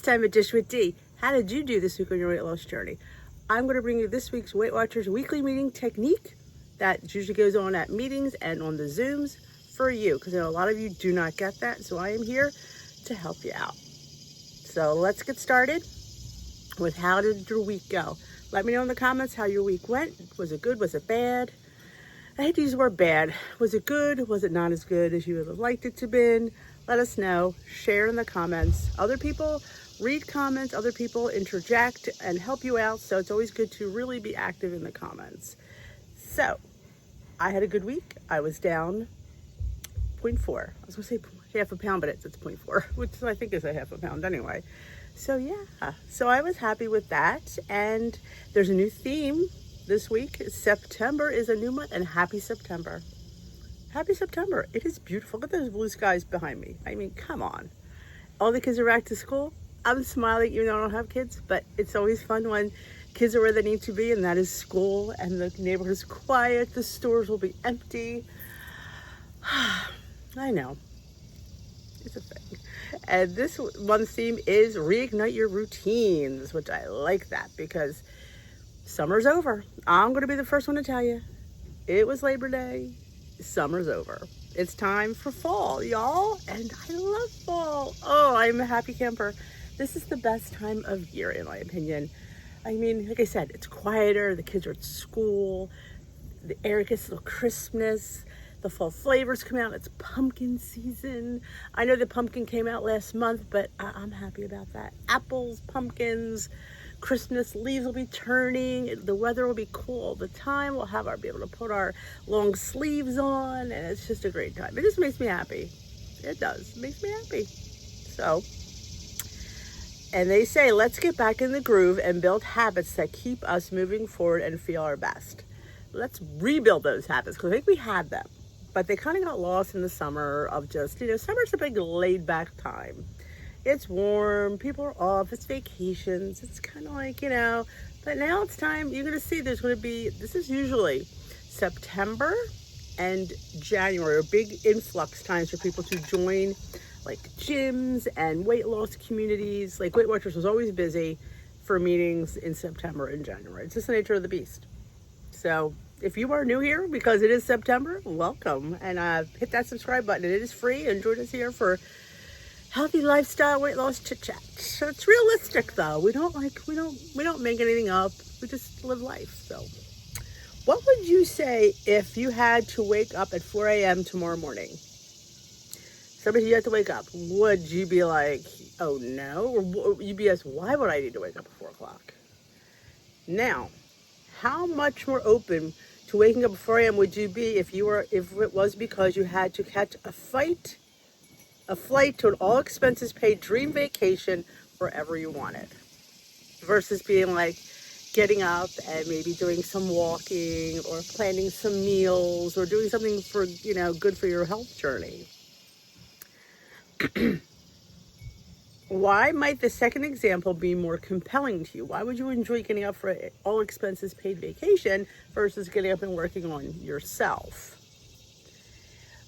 time at Dish with D. How did you do this week on your weight loss journey? I'm going to bring you this week's Weight Watchers weekly meeting technique that usually goes on at meetings and on the Zooms for you, because I know a lot of you do not get that, so I am here to help you out. So let's get started with how did your week go. Let me know in the comments how your week went. Was it good? Was it bad? I hate to use the word bad. Was it good? Was it not as good as you would have liked it to been? Let us know. Share in the comments. Other people read comments. Other people interject and help you out. So it's always good to really be active in the comments. So I had a good week. I was down 0.4. I was going to say half a pound, but it's 0.4, which I think is a half a pound anyway. So yeah, so I was happy with that. And there's a new theme this week. September is a new month, and happy September. Happy September. It is beautiful. Look at those blue skies behind me. I mean, come on. All the kids are back to school. I'm smiling even though I don't have kids, but it's always fun when kids are where they need to be, and that is school, and the neighborhood is quiet. The stores will be empty. I know. It's a thing. And this month's theme is reignite your routines, which I like that because summer's over. I'm going to be the first one to tell you. It was Labor Day. Summer's over. It's time for fall, y'all. And I love fall. Oh, I'm a happy camper. This is the best time of year, in my opinion. I mean, like I said, it's quieter. The kids are at school. The air gets a little crispness. The fall flavors come out. It's pumpkin season. I know the pumpkin came out last month, but I'm happy about that. Apples, pumpkins, Christmas, leaves will be turning. The weather will be cool all the time. We'll be able to put our long sleeves on, and it's just a great time. It just makes me happy. It does. It makes me happy. So, and they say, let's get back in the groove and build habits that keep us moving forward and feel our best. Let's rebuild those habits, because I think we had them, but they kind of got lost in the summer of just, summer's a big laid back time. It's warm, people are off, it's vacations, it's kind of like, but now it's time. You're going to see this is usually September and January are big influx times for people to join like gyms and weight loss communities. Like Weight Watchers was always busy for meetings in September and January. It's just the nature of the beast. So if you are new here, because it is September, welcome, and hit that subscribe button. It is free, and join us here for healthy lifestyle, weight loss chit chat. So it's realistic, though. We don't make anything up. We just live life. So, what would you say if you had to wake up at 4 a.m. tomorrow morning? Somebody, you have to wake up. Would you be like, oh no, or you'd be asked, why would I need to wake up at 4 o'clock? Now, how much more open to waking up at 4 a.m. would you be if it was because you had to catch a flight to an all-expenses paid dream vacation wherever you wanted, versus being like getting up and maybe doing some walking or planning some meals or doing something for, good for your health journey. Why might the second example be more compelling to you? Why would you enjoy getting up for an all-expenses paid vacation versus getting up and working on yourself?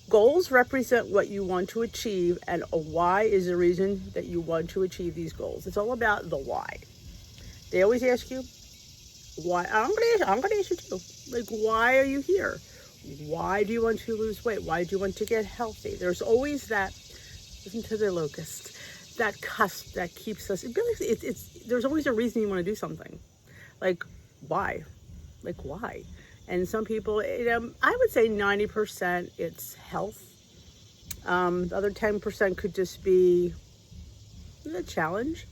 Goals represent what you want to achieve, and a why is the reason that you want to achieve these goals. It's all about the why. They always ask you, why? I'm going to ask you too. Like, why are you here? Why do you want to lose weight? Why do you want to get healthy? There's always that, listen to the locust, that cusp that keeps us, there's always a reason you want to do something. Like, why? Like, why? And some people, I would say 90% it's health. The other 10% could just be a challenge.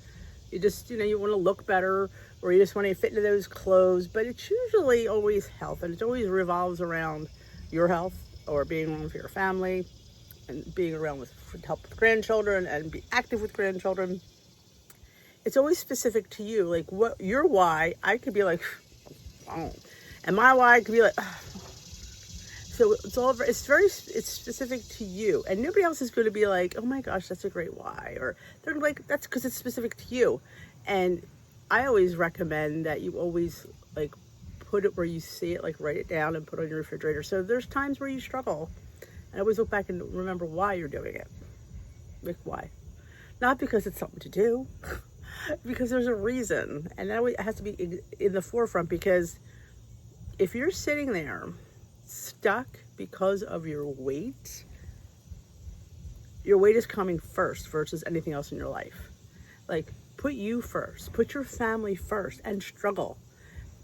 You just, you want to look better, or you just want to fit into those clothes. But it's usually always health, and it always revolves around your health, or being around for your family, and being around to help with grandchildren and be active with grandchildren. It's always specific to you. Like, what your why, I could be like, oh. And my why could be like, oh. So it's specific to you, and nobody else is going to be like, oh my gosh, that's a great why, or they're going to be like, that's because it's specific to you. And I always recommend that you always like put it where you see it, like write it down and put it on your refrigerator. So there's times where you struggle, and I always look back and remember why you're doing it. Like, why? Not because it's something to do. because there's a reason. And that has to be in the forefront, because if you're sitting there stuck because of your weight is coming first versus anything else in your life. Like, put you first, put your family first, and struggle.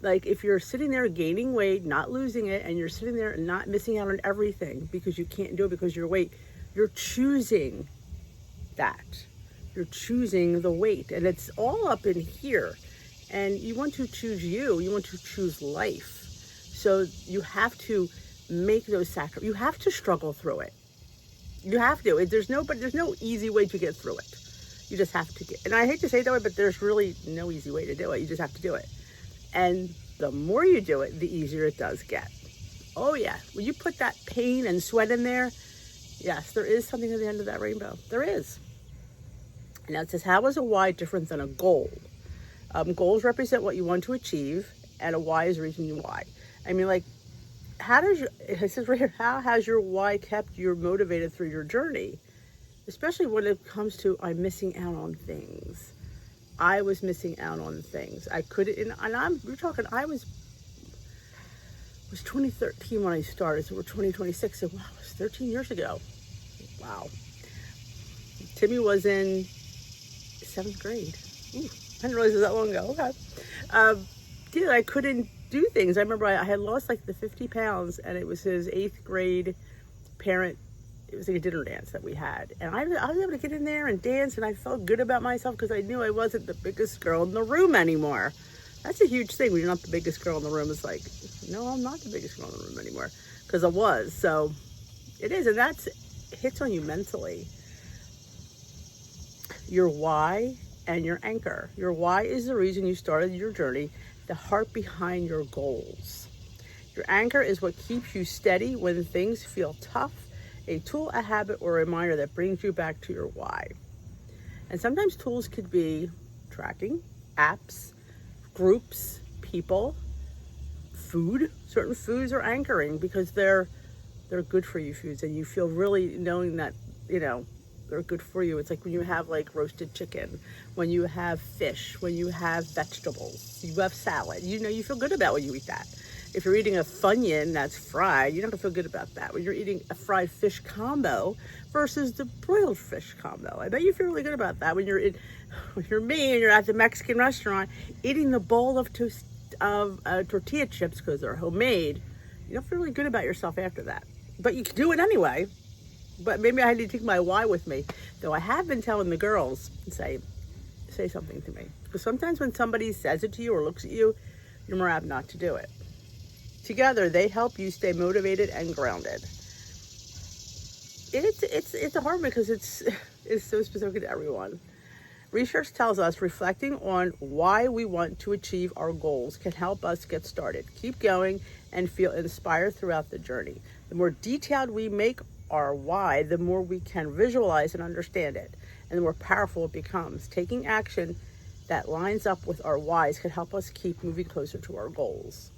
Like, if you're sitting there gaining weight, not losing it, and you're sitting there and not missing out on everything because you can't do it because of your weight, you're choosing that. You're choosing the weight, and it's all up in here. And you want to choose you want to choose life. So you have to make those sacrifices. You have to struggle through it. You have to. There's no easy way to get through it. You just have to and I hate to say it that way, but there's really no easy way to do it. You just have to do it. And the more you do it, the easier it does get. Oh yeah, when you put that pain and sweat in there, yes, there is something at the end of that rainbow. There is. Now it says, how is a why different than a goal? Goals represent what you want to achieve, and a why is the reason you why. I mean, like, it says right here, how has your why kept you motivated through your journey? Especially when it comes to, I'm missing out on things. I was missing out on things. I couldn't, we're talking, it was 2013 when I started, so we're 2026, so wow, it was 13 years ago. Wow. Timmy was in 7th grade. Ooh, I didn't realize it was that long ago. Okay. I couldn't do things. I remember I had lost like the 50 pounds, and it was his 8th grade parent. It was like a dinner dance that we had. And I was able to get in there and dance, and I felt good about myself because I knew I wasn't the biggest girl in the room anymore. That's a huge thing when you're not the biggest girl in the room. It's like, no, I'm not the biggest girl in the room anymore, because I was. So it is, and that's hits on you mentally. Your why and your anchor. Your why is the reason you started your journey, the heart behind your goals. Your anchor is what keeps you steady when things feel tough, a tool, a habit, or a reminder that brings you back to your why. And sometimes tools could be tracking, apps, groups, people, food. Certain foods are anchoring because they're good for you foods, and you feel really knowing that, they're good for you. It's like when you have like roasted chicken, when you have fish, when you have vegetables, you have salad, you feel good about when you eat that. If you're eating a Funyun that's fried, you're not gonna feel good about that. When you're eating a fried fish combo versus the broiled fish combo, I bet you feel really good about that. When you're me and you're at the Mexican restaurant eating the bowl of tortilla chips because they're homemade, you don't feel really good about yourself after that. But you can do it anyway. But maybe I need to take my why with me. Though I have been telling the girls, say something to me. Because sometimes when somebody says it to you or looks at you, you're more apt not to do it. Together, they help you stay motivated and grounded. It's a hard one because it's so specific to everyone. Research tells us reflecting on why we want to achieve our goals can help us get started, keep going, and feel inspired throughout the journey. The more detailed we make our why, the more we can visualize and understand it, and the more powerful it becomes. Taking action that lines up with our whys can help us keep moving closer to our goals.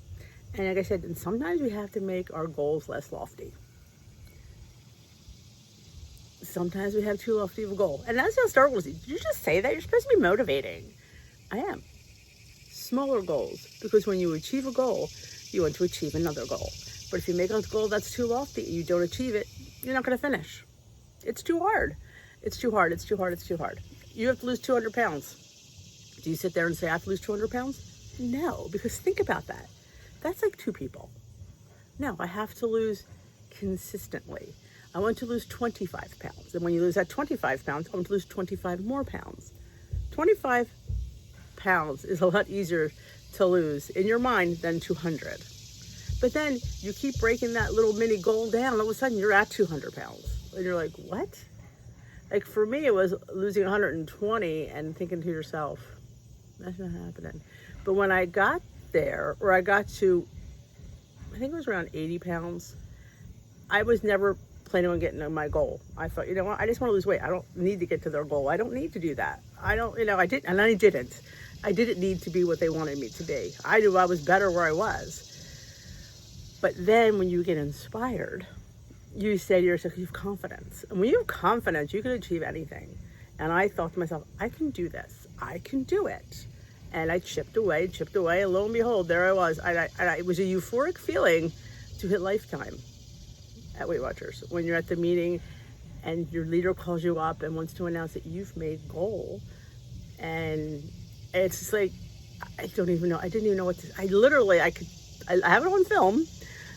And like I said, and sometimes we have to make our goals less lofty. Sometimes we have too lofty of a goal. And that's how start with. Did you just say that? You're supposed to be motivating. I am. Smaller goals. Because when you achieve a goal, you want to achieve another goal. But if you make a goal that's too lofty and you don't achieve it, you're not going to finish. It's too hard. It's too hard. It's too hard. It's too hard. You have to lose 200 pounds. Do you sit there and say, I have to lose 200 pounds? No, because think about that. That's like 2 people. No, I have to lose consistently. I want to lose 25 pounds. And when you lose that 25 pounds, I want to lose 25 more pounds. 25 pounds is a lot easier to lose in your mind than 200. But then you keep breaking that little mini goal down, and all of a sudden you're at 200 pounds. And you're like, what? Like for me, it was losing 120 and thinking to yourself, that's not happening. But when I got there, or I got to, I think it was around 80 pounds, I was never planning on getting to my goal. I thought, you know what, I just want to lose weight. I don't need to get to their goal. I don't need to do that. I didn't. I didn't need to be what they wanted me to be. I knew I was better where I was. But then when you get inspired, you say to yourself, you have confidence. And when you have confidence, you can achieve anything. And I thought to myself, I can do this. I can do it. And I chipped away, and lo and behold, there I was. It was a euphoric feeling to hit lifetime at Weight Watchers. When you're at the meeting and your leader calls you up and wants to announce that you've made goal. And it's just like, I don't even know. I didn't even know what to, I have it on film,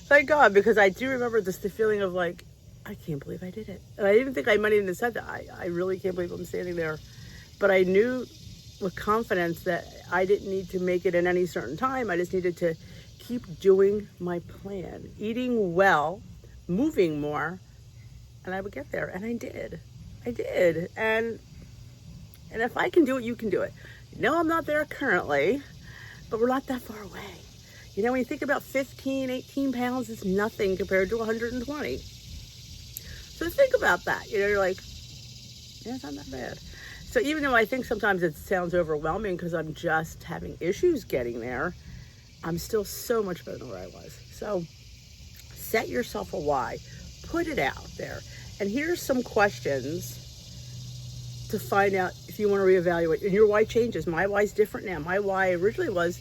thank God, because I do remember the feeling of like, I can't believe I did it. And I didn't think I might even have said that. I really can't believe I'm standing there. But I knew with confidence that I didn't need to make it in any certain time. I just needed to keep doing my plan, eating well, moving more, and I would get there. And I did. And if I can do it, you can do it. No, I'm not there currently, but we're not that far away. You know, when you think about 15, 18 pounds, it's nothing compared to 120. So think about that. You know, you're like, yeah, it's not that bad. So even though I think sometimes it sounds overwhelming because I'm just having issues getting there, I'm still so much better than where I was. So set yourself a why. Put it out there. And here's some questions to find out if you want to reevaluate. And your why changes. My why is different now. My why originally was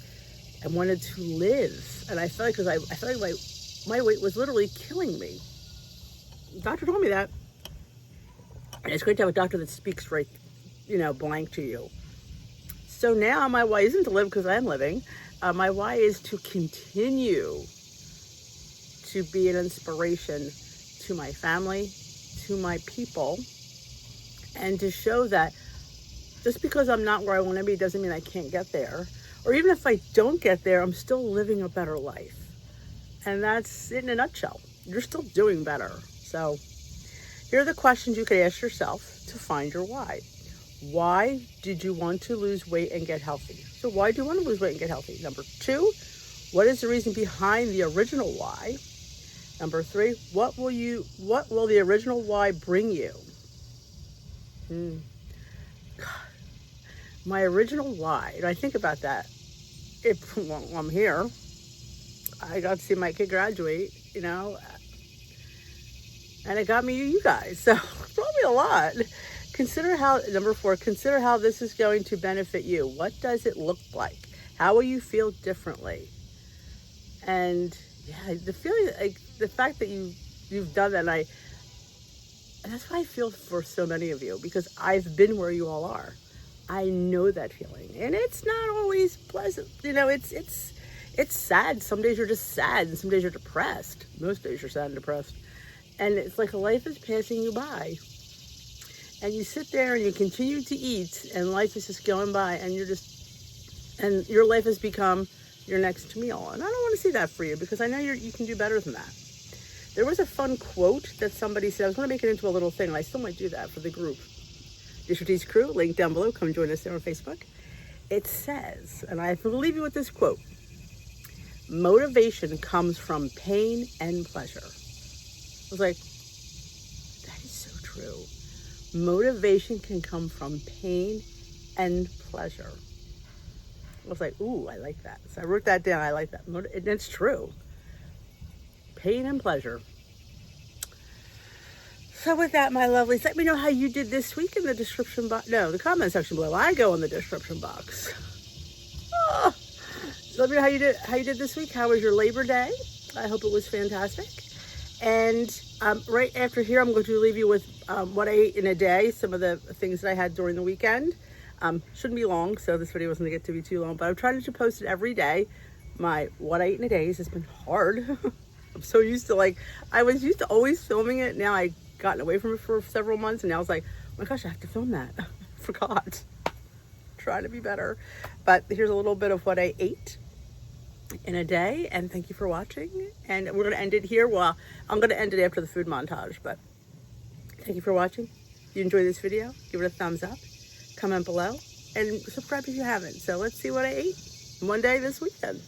I wanted to live. And I felt like I felt like my weight was literally killing me. The doctor told me that. And it's great to have a doctor that speaks right, blank to you. So now my why isn't to live because I am living. My why is to continue to be an inspiration to my family, to my people, and to show that just because I'm not where I want to be doesn't mean I can't get there. Or even if I don't get there, I'm still living a better life. And that's it in a nutshell. You're still doing better. So here are the questions you could ask yourself to find your why. Why did you want to lose weight and get healthy? So why do you want to lose weight and get healthy? Number 2, what is the reason behind the original why? Number 3, what will the original why bring you? God, my original why, and I think about that. If I'm here, I got to see my kid graduate, and it got me you guys. So probably a lot. Number 4, consider how this is going to benefit you. What does it look like? How will you feel differently? And yeah, the feeling, like the fact that you've done that, and that's why I feel for so many of you, because I've been where you all are. I know that feeling, and it's not always pleasant. It's sad. Some days you're just sad, and some days you're depressed. Most days you're sad and depressed, and it's like life is passing you by, and you sit there and you continue to eat, and life is just going by, and and your life has become your next meal. And I don't want to see that for you, because I know you can do better than that. There was a fun quote that somebody said. I was going to make it into a little thing, and I still might do that for the group. Dish Tease Crew, link down below. Come join us there on Facebook. It says, and I will leave you with this quote: motivation comes from pain and pleasure. I was like, that is so true. Motivation can come from pain and pleasure. I was like, ooh, I like that. So I wrote that down. I like that. And it's true. Pain and pleasure. So with that, my lovelies, let me know how you did this week in the description box. No, the comment section below. I go in the description box. Oh. So let me know how you did this week. How was your Labor Day? I hope it was fantastic. And right after here, I'm going to leave you with what I ate in a day. Some of the things that I had during the weekend. Shouldn't be long, so this video wasn't going to get to be too long. But I'm trying to post it every day. My what I ate in a day has been hard. I'm so used to I was used to always filming it. Now I gotten away from it for several months, and now I was like, oh my gosh, I have to film that. I forgot. Trying to be better. But here's a little bit of what I ate in a day, and thank you for watching. And we're going to end it here. Well, I'm going to end it after the food montage, but thank you for watching. If you enjoyed this video, give it a thumbs up, comment below, and subscribe if you haven't. So let's see what I ate one day this weekend.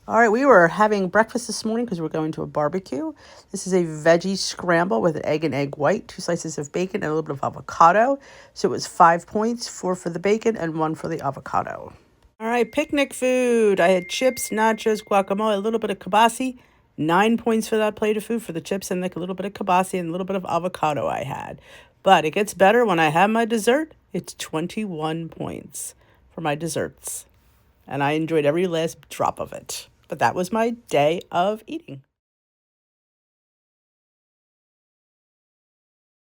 All right, we were having breakfast this morning because we're going to a barbecue. This is a veggie scramble with an egg and egg white, 2 slices of bacon, and a little bit of avocado. So it was 5 points, 4 for the bacon and 1 for the avocado. All right, picnic food. I had chips, nachos, guacamole, a little bit of kibasi. 9 points for that plate of food for the chips, and a little bit of kibasi and a little bit of avocado I had. But it gets better when I have my dessert It's 21 points for my desserts, and I enjoyed every last drop of it. But that was my day of eating.